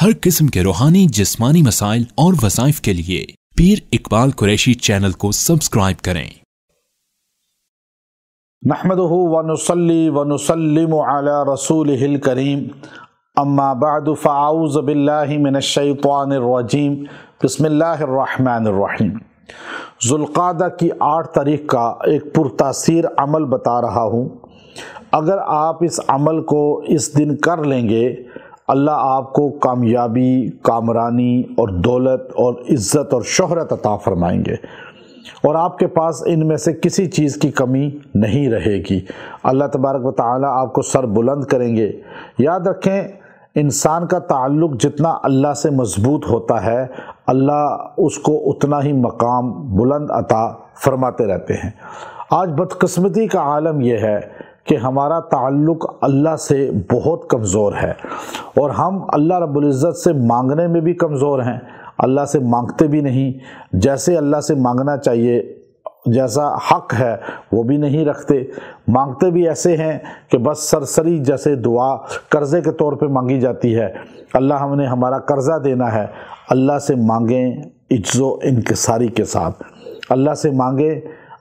ہر قسم کے روحانی جسمانی مسائل اور وظائف کے لیے پیر اقبال قریشی چینل کو سبسکرائب کریں۔ نحمدہ ونصلی ونسلم علی رسولہ الکریم، اما بعد فاعوذ باللہ من الشیطان الرجیم، بسم اللہ الرحمن الرحیم۔ ذوالقعدہ کی 8 تاریخ کا ایک پرتاثیر عمل بتا رہا ہوں۔ اگر آپ اس عمل کو اس دن کر لیں گے، اللہ آپ کو کامیابی، کامرانی اور دولت اور عزت اور شہرت عطا فرمائیں گے، اور آپ کے پاس ان میں سے کسی چیز کی کمی نہیں رہے گی۔ اللہ تبارک و تعالی آپ کو سر بلند کریں گے۔ یاد رکھیں، انسان کا تعلق جتنا اللہ سے مضبوط ہوتا ہے، اللہ اس کو اتنا ہی مقام بلند عطا فرماتے رہتے ہیں۔ آج بدقسمتی کا عالم یہ ہے کہ ہمارا تعلق اللہ سے بہت کمزور ہے، اور ہم اللہ رب العزت سے مانگنے میں بھی کمزور ہیں۔ اللہ سے مانگتے بھی نہیں، جیسے اللہ سے مانگنا چاہیے، جیسا حق ہے وہ بھی نہیں رکھتے۔ مانگتے بھی ایسے ہیں کہ بس سرسری جیسے دعا قرضے کے طور پہ مانگی جاتی ہے، اللہ ہم نے ہمارا قرضہ دینا ہے۔ اللہ سے مانگیں عجز و انکساری کے ساتھ، اللہ سے مانگیں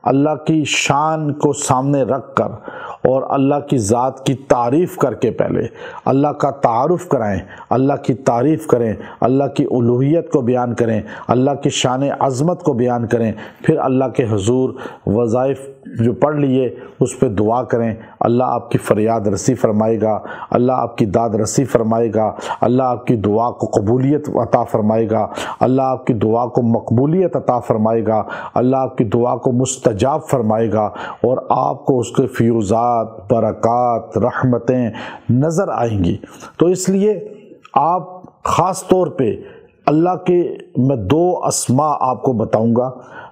اللہ کی شان کو سامنے رکھ کر، اور اللہ کی ذات کی تعریف کر کے پہلے اللہ کا تعارف کرائیں، اللہ کی تعریف کریں، اللہ کی الوہیت کو بیان کریں، اللہ کی شان عظمت کو بیان کریں، پھر اللہ کے حضور وظائف جو پڑھ لیے اس پہ دعا کریں۔ اللہ آپ کی فریاد رسی فرمائے گا، اللہ آپ کی داد رسی فرمائے گا، اللہ آپ کی دعا کو قبولیت عطا فرمائے گا، اللہ آپ کی دعا کو مقبولیت عطا فرمائے گا، اللہ آپ کی دعا کو مستجاب فرمائے گا، اور آپ کو اس کے فیوزات، برکات، رحمتیں نظر آئیں گی۔ تو اس لیے آپ خاص طور پہ اللہ کے میں 2 اسماء آپ کو بتاؤں گا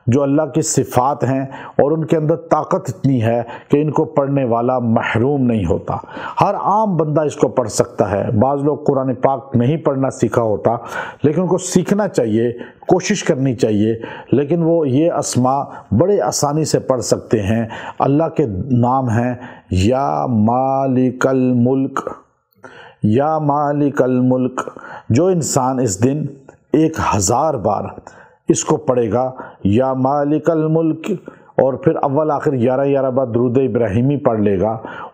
جو اللہ کی صفات ہیں، اور ان کے اندر طاقت اتنی ہے کہ ان کو پڑھنے والا محروم نہیں ہوتا۔ ہر عام بندہ اس کو پڑھ سکتا ہے۔ بعض لوگ قرآن پاک نہیں پڑھنا سیکھا ہوتا، لیکن ان کو سیکھنا چاہیے، کوشش کرنی چاہیے، لیکن وہ یہ اسماء بڑے آسانی سے پڑھ سکتے ہیں۔ اللہ کے نام ہیں یا مالک الملک، یا مالک الملک۔ جو انسان اس دن 1000 بار اس کو پڑھے گا، یا مالک الملک، اور پھر اول آخر 11 بار درود ابراہیمی پڑھ لے گا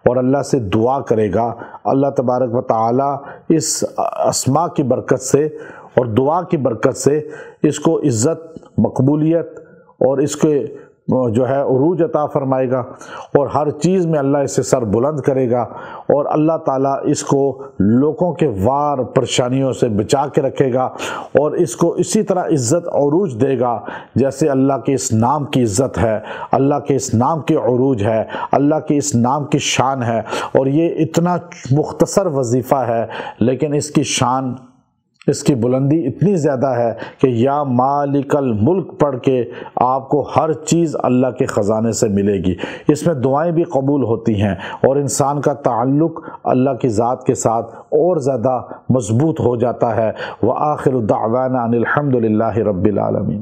اور اللہ سے دعا کرے گا، اللہ تبارک و تعالی اس اسماء کی برکت سے اور دعا کی برکت سے اس کو عزت، مقبولیت اور اس کے جو ہے عروج عطا فرمائے گا، اور ہر چیز میں اللہ اسے سر بلند کرے گا، اور اللہ تعالیٰ اس کو لوگوں کے وار پریشانیوں سے بچا کے رکھے گا، اور اس کو اسی طرح عزت عروج دے گا جیسے اللہ کے اس نام کی عزت ہے، اللہ کے اس نام کی عروج ہے، اللہ کے اس نام کی شان ہے۔ اور یہ اتنا مختصر وظیفہ ہے، لیکن اس کی شان، اس کی بلندی اتنی زیادہ ہے کہ یا مالک الملک پڑھ کے آپ کو ہر چیز اللہ کے خزانے سے ملے گی۔ اس میں دعائیں بھی قبول ہوتی ہیں، اور انسان کا تعلق اللہ کی ذات کے ساتھ اور زیادہ مضبوط ہو جاتا ہے۔ وآخر دعوانا ان الحمد للہ رب العالمین۔